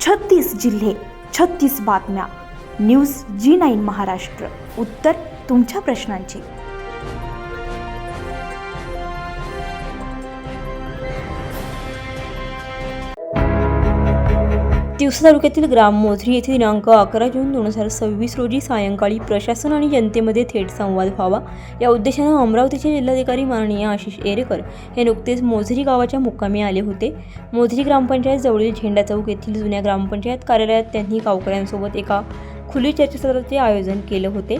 36 जिल्हे, 36 बातम्या. News G9 Maharashtra. उत्तर तुमच्या प्रश्नांची. तिवसा तालुक्यातील ग्राम मोझरी येथे दिनांक 11 जून 2026 रोजी सायंकाळी प्रशासन आणि जनतेमध्ये थेट संवाद व्हावा या उद्देशाने अमरावतीचे जिल्हाधिकारी माननीय आशिष एरेकर हे नुकतेच मोझरी गावाच्या मुक्कामी आले होते. मोझरी ग्रामपंचायत जवळील झेंडा चौक येथील जुन्या ग्रामपंचायत कार्यालयात त्यांनी गावकऱ्यांसोबत एका खुली चर्चासत्राचे आयोजन केले होते.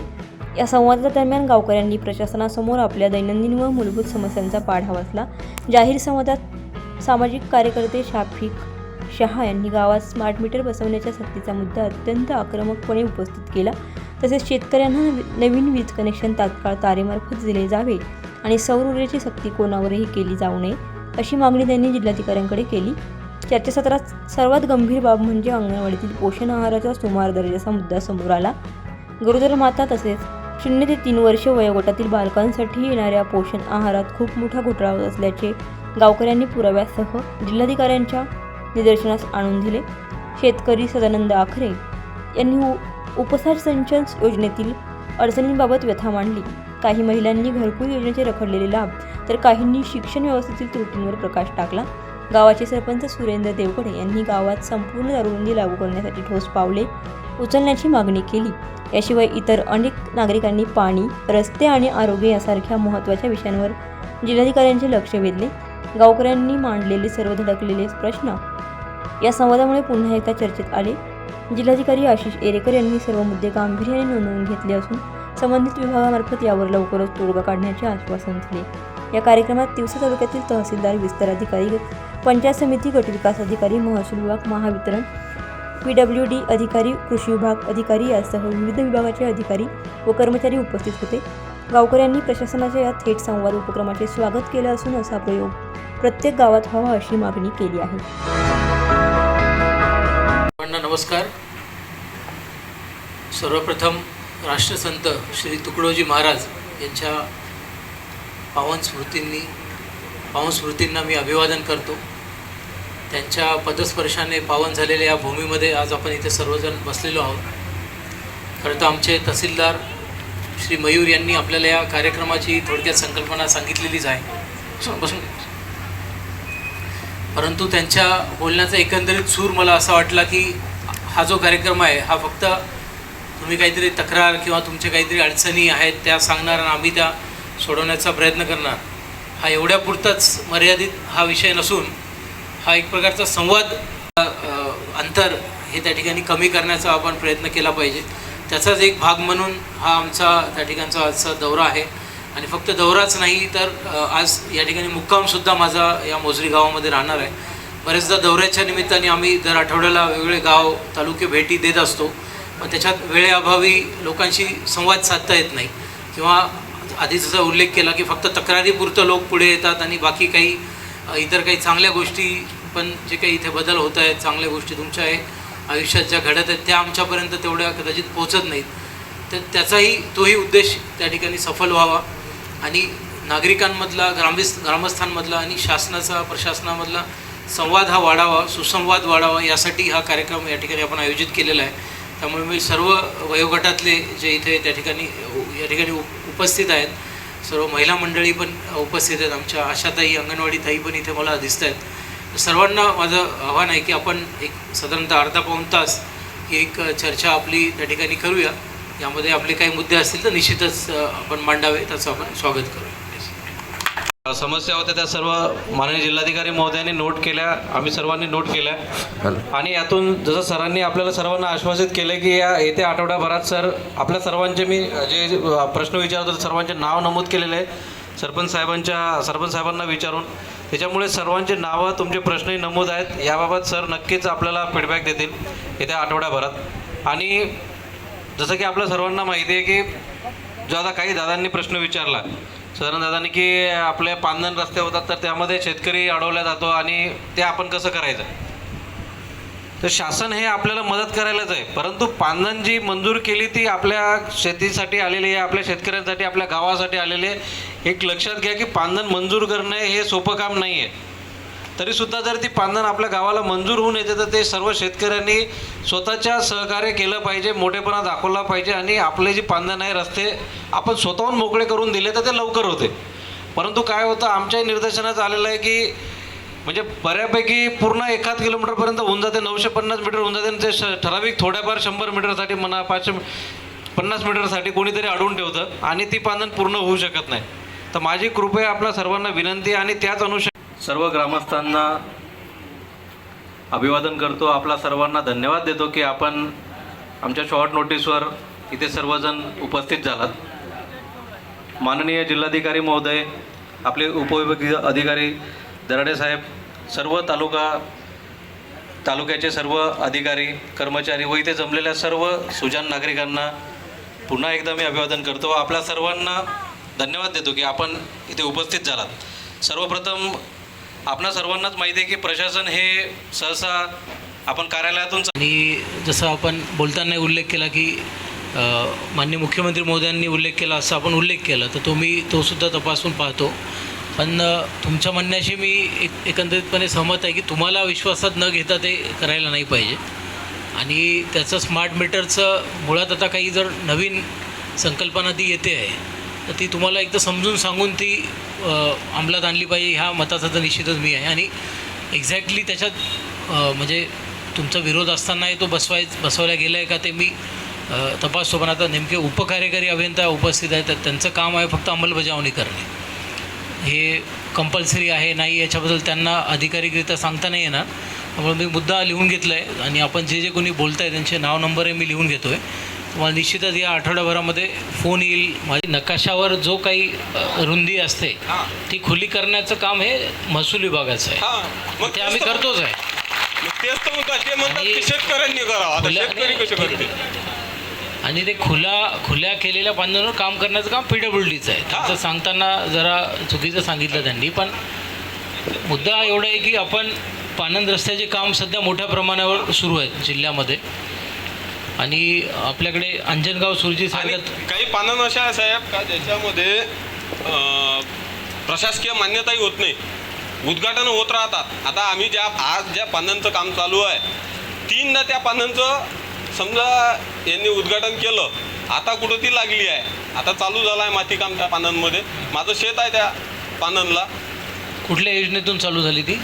या संवादादरम्यान गावकऱ्यांनी प्रशासनासमोर आपल्या दैनंदिन व मूलभूत समस्यांचा पाढा वाचला. जाहीर संवादात सामाजिक कार्यकर्ते शाफिक शहा यांनी गावात स्मार्ट मीटर बसवण्याच्या सक्तीचा मुद्दा अत्यंत आक्रमकपणे उपस्थित केला. तसेच शेतकऱ्यांना नवीन वीज कनेक्शन तात्काळ तारेमार्फत दिले जावे आणि सौर ऊर्जेची सक्ती कोणावरही केली जाऊ नये अशी मागणी त्यांनी जिल्हाधिकाऱ्यांकडे केली. चर्चासत्रात सर्वात गंभीर बाब म्हणजे अंगणवाडीतील पोषण आहाराचा सुमार दर्जाचा मुद्दा समोर आला. गरोदर माता तसेच 0 ते 3 वर्ष वयोगटातील बालकांसाठी येणाऱ्या पोषण आहारात खूप मोठा घोटाळा होत असल्याचे गावकऱ्यांनी पुराव्यासह जिल्हाधिकाऱ्यांच्या निदर्शनास आणून दिले. शेतकरी सदानंद आखरे यांनी उपचार सिंचन योजनेतील अडचणींबाबत व्यथा मांडली. काही महिलांनी घरकुल योजनेचे रखडलेले लाभ तर काहींनी शिक्षण व्यवस्थेतील त्रुटींवर प्रकाश टाकला. गावाचे सरपंच सुरेंद्र देवगडे यांनी गावात संपूर्ण दारूबंदी लागू करण्यासाठी ठोस पावले उचलण्याची मागणी केली. याशिवाय इतर अनेक नागरिकांनी पाणी, रस्ते आणि आरोग्य यासारख्या महत्त्वाच्या विषयांवर जिल्हाधिकाऱ्यांचे लक्ष वेधले. गावकऱ्यांनी मांडलेले सर्व धडकलेले प्रश्न या संवादामुळे पुन्हा एकदा चर्चेत आले. जिल्हाधिकारी आशिष एरेकर यांनी सर्व मुद्दे गांभीर्याने नोंदवून घेतले असून संबंधित विभागामार्फत यावर लवकरच तोडगा काढण्याचे आश्वासन दिले. या कार्यक्रमात तिवसा तालुक्यातील तहसीलदार, विस्तार अधिकारी, पंचायत समिती, गटविकास अधिकारी, महसूल विभाग, महावितरण, PWD अधिकारी, कृषी विभाग अधिकारी यासह विविध विभागाचे अधिकारी व कर्मचारी उपस्थित होते. गावकऱ्यांनी प्रशासनाच्या या थेट संवाद उपक्रमाचे स्वागत केले असून असा प्रयोग प्रत्येक गावात व्हावा अशी मागणी केली आहे. नमस्कार. सर्वप्रथम राष्ट्रसंत श्री तुकडोजी महाराज यांच्या पावन स्मृतींना मी अभिवादन करतो. त्यांच्या पदस्पर्शाने पावन झालेल्या या भूमीमध्ये आज आपण इथे सर्वजण बसलेलो आहोत. खरं तर आमचे तहसीलदार श्री मयूर यांनी आपल्याला या कार्यक्रमाची थोडक्यात संकल्पना सांगितलेलीच आहे, परंतु त्यांच्या बोलण्याचा एकंदरीत सूर मला असा वाटला की हा जो कार्यक्रम आहे हा फक्त तुम्ही काहीतरी तक्रार किंवा तुमच्या काहीतरी अडचणी आहेत त्या सांगणार आणि आम्ही त्या सोडवण्याचा प्रयत्न करणार, हा एवढ्यापुरताच मर्यादित हा विषय नसून हा एक प्रकारचा संवाद, अंतर हे त्या ठिकाणी कमी करण्याचा आपण प्रयत्न केला पाहिजे. त्याचाच एक भाग म्हणून हा आमचा त्या ठिकाणचा आजचा दौरा आहे. आणि फक्त दौराच नाही तर आज या ठिकाणी मुक्कामसुद्धा माझा या मोझरी गावामध्ये राहणार आहे. बरेचदा दौऱ्याच्या निमित्ताने आम्ही दर आठवड्याला वेगवेगळे गाव, तालुके भेटी देत असतो, पण त्याच्यात वेळेअभावी लोकांशी संवाद साधता येत नाही किंवा आधी जसा उल्लेख केला की फक्त तक्रारीपुरतं लोक पुढे येतात आणि बाकी काही इतर काही चांगल्या गोष्टी, पण जे काही इथे बदल होत आहेत, चांगल्या गोष्टी तुमच्या आयुष्यात ज्या घडत आहेत त्या आमच्यापर्यंत तेवढ्या कदाचित पोहोचत नाहीत. तर तोही उद्देश त्या ठिकाणी सफल व्हावा आणि नागरिकांमधला, ग्रामस्थांमधला आणि शासनाचा, प्रशासनामधला संवाद हा वाढावा, सुसंवाद वाढावा, यासाठी हा कार्यक्रम या ठिकाणी आपण आयोजित केलेला आहे. त्यामुळे मी सर्व वयोगटातले जे इथे त्या ठिकाणी उपस्थित आहेत, सर्व महिला मंडळी पण उपस्थित आहेत, आमच्या आशाताई, अंगणवाडी ताई पण इथे मला दिसत आहेत. सर्वांना माझं आव्हान आहे की आपण एक साधारणतः अर्धा पाऊण तास ही एक चर्चा आपली त्या ठिकाणी करूया. यामध्ये आपले काही मुद्दे असतील तर निश्चितच आपण मांडावे, त्याचं आपण स्वागत करूया. समस्या होत्या त्या सर्व माननीय जिल्हाधिकारी महोदयांनी नोट केल्या, आम्ही सर्वांनी नोट केल्या आणि यातून जसं सरांनी आपल्याला सर्वांना आश्वासित केले की या येत्या आठवड्याभरात सर आपल्या सर्वांचे, मी जे प्रश्न विचारतो सर्वांचे नाव नमूद केलेले आहे सरपंच साहेबांना विचारून, त्याच्यामुळे सर्वांचे नावं, तुमचे प्रश्नही नमूद आहेत. याबाबत सर नक्कीच आपल्याला फीडबॅक देतील येत्या आठवड्याभरात. आणि जसं की आपल्या सर्वांना माहिती आहे की जो आता काही दादांनी प्रश्न विचारला, साधारण दादांनी की आपले पांधन रस्ते होतात तर त्यामध्ये शेतकरी अडवला जातो आणि ते आपण कसं करायचं. तर शासन हे आपल्याला मदत करायलाच आहे, परंतु पांधन जी मंजूर केली ती आपल्या शेतीसाठी आलेली आहे, आपल्या शेतकऱ्यांसाठी, आपल्या गावासाठी आलेली आहे. एक लक्षात घ्या की पांधन मंजूर करणे हे सोपं काम नाही आहे. तरीसुद्धा जर ती पांधन आपल्या गावाला मंजूर होऊन येते तर ते सर्व शेतकऱ्यांनी स्वतःच्या सहकार्य केलं पाहिजे, मोठेपणा दाखवला पाहिजे आणि आपले जे पांधन आहे रस्ते आपण स्वतःहून मोकळे करून दिले तर ते लवकर होते. परंतु काय होतं, आमच्याही निदर्शनात आलेलं आहे की म्हणजे बऱ्यापैकी पूर्ण 1 किलोमीटरपर्यंत होऊन जाते, 950 मीटर होऊन जाते आणि ते ठराविक थोड्याफार 100 मीटरसाठी म्हणा 550 मीटरसाठी कोणीतरी अडवून ठेवतं आणि ती पांधन पूर्ण होऊ शकत नाही. तर माझी कृपया आपल्या सर्वांना विनंती आणि त्याच अनुषंगाने सर्व ग्रामस्थांना अभिवादन करतो. आपला सर्वांना धन्यवाद देतो की आपण आमच्या शॉर्ट नोटीसवर इथे सर्वजण उपस्थित झालात. माननीय जिल्हाधिकारी महोदय, आपले उपविभागीय अधिकारी दराडे साहेब, सर्व तालुक्याचे सर्व अधिकारी कर्मचारी व इथे जमलेल्या सर्व सुजाण नागरिकांना पुन्हा एकदा मी अभिवादन करतो. आपल्या सर्वांना धन्यवाद देतो की आपण इथे उपस्थित झालात. सर्वप्रथम आपणा सर्वांनाच माहिती आहे की प्रशासन हे सहसा आपण कार्यालयातून आणि जसं आपण बोलताना उल्लेख केला की माननीय मुख्यमंत्री महोदयांनी उल्लेख केला, असं आपण उल्लेख केला तर तो सुद्धा तपासून पाहतो. पण तुमच्या म्हणण्याशी मी एकंदरीतपणे सहमत आहे की तुम्हाला विश्वासात न घेता ते करायला नाही पाहिजे. आणि त्याचं स्मार्ट मीटरचं मुळात आता काही जर नवीन संकल्पना ती येते आहे तर ती तुम्हाला एकदा समजून सांगून ती अंमलात आणली पाहिजे, ह्या मताचा तर निश्चितच मी आहे. आणि एक्झॅक्टली त्याच्यात म्हणजे तुमचा विरोध असतानाही तो बसवला गेला आहे का ते मी तपासतो. पण आता नेमके उपकार्यकारी अभियंता उपस्थित आहेत तर त्यांचं काम आहे फक्त अंमलबजावणी करणे. हे कंपल्सरी आहे नाही याच्याबद्दल त्यांना अधिकारिकरित्या सांगता नाही येणार. त्यामुळे मी मुद्दा लिहून घेतला आहे आणि आपण जे कोणी बोलत आहे त्यांचे नाव नंबरही मी लिहून घेतो आहे. तुम्हाला निश्चितच या आठवड्याभरामध्ये फोन येईल. माझी नकाशावर जो काही रुंदी असते ती खुली करण्याचं काम हे महसूल विभागाचं आहे, ते आम्ही करतोच आहे. आणि ते खुल्या केलेल्या पांधनावर काम करण्याचं काम PWDचं आहे. त्याचं सांगताना जरा चुकीचं सांगितलं त्यांनी. पण मुद्दा एवढा आहे की आपण पानंद रस्त्याचे काम सध्या मोठ्या प्रमाणावर सुरू आहेत जिल्ह्यामध्ये. आणि आपल्याकडे अंजनगाव सुरजी सारख्यात काही पानन अशा आहे साहेब का ज्याच्यामध्ये प्रशासकीय मान्यताही होत नाही, उद्घाटन होत राहतात. आता आम्ही आज ज्या पानांचं काम चालू आहे 3दा त्या पानांचं समजा यांनी उद्घाटन केलं, आता कुठं ती लागली आहे, आता चालू झालं आहे मातीकाम त्या पानांमध्ये. माझं शेत आहे त्या पानांना. कुठल्या योजनेतून चालू झाली ती?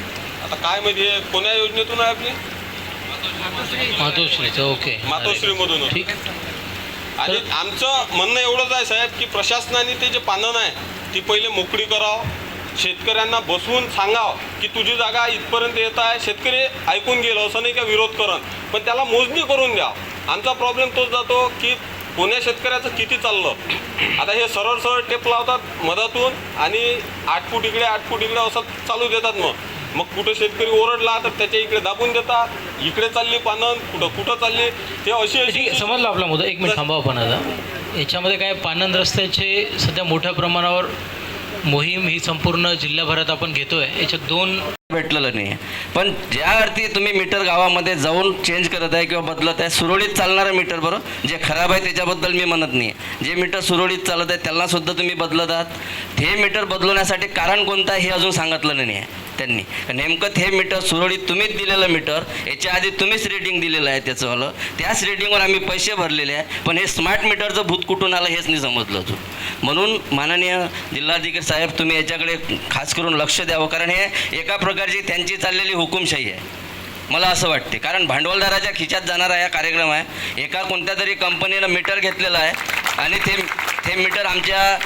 आता काय माहिती आहे कोण्या योजनेतून आहे आपली? मातोश्रीचं. ओके, मातोश्रीमधून. ठीक. आणि आमचं म्हणणं एवढंच आहे साहेब की प्रशासनाने ते जे पानन आहे ती पहिले मोकळी करावं, शेतकऱ्यांना बसवून सांगावं की तुझी जागा इथपर्यंत येत आहे. शेतकरी ऐकून गेलं, असं नाही का विरोध करण, पण त्याला मोजणी करून द्या. आमचा प्रॉब्लेम तोच जातो की कोण्या शेतकऱ्याचं किती चाललं. आता हे सरळ सरळ टेप लावतात मधातून आणि 8 फूट इकडे 8 फूट इकडे असं चालू देतात. मग कुठं शेतकरी ओरडला तर त्याच्या इकडे दाबून देतात, इकडे चालली पानन, कुठं चालली, ते अशी समजलं आपला मुद्दा. एक मिनिट थांबा आपण आता. याच्यामध्ये काय पानंद रस्त्याचे सध्या मोठ्या प्रमाणावर मोहीम ही संपूर्ण जिल्ह्याभरात आपण घेतो आहे. याच्यात 2 भेटलेलं नाही आहे. पण ज्या अर्थी तुम्ही मीटर गावामध्ये जाऊन चेंज करत आहे किंवा बदलत आहे, सुरळीत चालणारं मीटर, बरं जे खराब आहे त्याच्याबद्दल मी म्हणत नाही आहे, जे मीटर सुरळीत चालत आहे त्यांनासुद्धा तुम्ही बदलत आहात. हे मीटर बदलवण्यासाठी कारण कोणतं आहे हे अजून सांगितलं नाही आहे त्यांनी. नेमकं हे मीटर सुरळीत तुम्हीच दिलेलं मीटर, याच्या आधी तुम्हीच रेटिंग दिलेलं आहे त्याचंवालं, त्याच रेटिंगवर आम्ही पैसे भरलेले आहे. पण हे स्मार्ट मीटरचं भूत कुठून आलं हेच नाही समजलं अजून. म्हणून माननीय जिल्हाधिकारी साहेब तुम्ही याच्याकडे खास करून लक्ष द्यावं, कारण हे एका प्रकारची त्यांची चाललेली हुकुमशाही आहे मला असं वाटते. कारण भांडवलदाराच्या खिशात जाणारा हा कार्यक्रम आहे. एका कोणत्या तरी कंपनीनं मीटर घेतलेलं आहे आणि ते मीटर आमच्या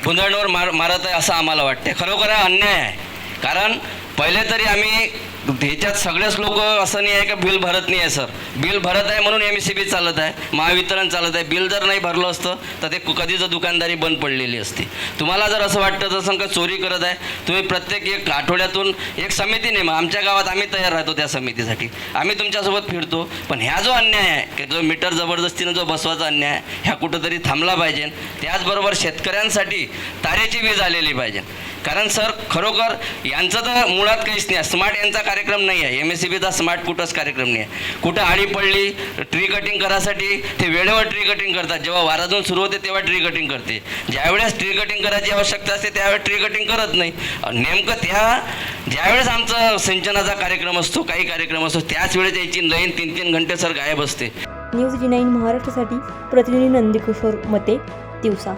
गुंजळणीवर मारत आहे असं आम्हाला वाटते. खरोखर हा अन्याय आहे. कारण पहिले तरी आम्ही ह्याच्यात सगळेच लोक असं नाही आहे का बिल भरत नाही आहे. सर बिल भरत आहे म्हणून MSCB चालत आहे, महावितरण चालत आहे. बिल जर नाही भरलं असतं तर ते कधीच दुकानदारी बंद पडलेली असती. तुम्हाला जर असं वाटतं जसं का चोरी करत आहे, तुम्ही प्रत्येक 1 आठवड्यातून एक समिती नेमा. आमच्या गावात आम्ही तयार राहतो त्या समितीसाठी, आम्ही तुमच्यासोबत फिरतो. पण ह्या जो अन्याय आहे की जो मीटर जबरदस्तीनं जो बसवायचा अन्याय आहे ह्या कुठंतरी थांबला पाहिजे. त्याचबरोबर शेतकऱ्यांसाठी तारेची वीज आलेली पाहिजे. कारण सर खरोखर यांचं तर मुळात काहीच नाही, स्मार्ट यांचा कार्यक्रम नाही आहे, MSCBचा स्मार्ट कुठंच कार्यक्रम नाही आहे. कुठं आळी पडली ट्री कटिंग करायसाठी ते वेळेवर ट्री कटिंग करतात, जेव्हा वाराजून सुरू होते तेव्हा ट्री कटिंग करते, ज्यावेळेस ट्री कटिंग करायची आवश्यकता असते त्यावेळेस ट्री कटिंग करत नाही. नेमकं ज्यावेळेस आमचा सिंचनाचा कार्यक्रम असतो, काही कार्यक्रम असतो, त्याच वेळेस यायची लाईन 3-3 घंटे सर गायब असते. न्यूज G9 महाराष्ट्रासाठी प्रतिनिधी नंदिकिशोर मते, दिवसा.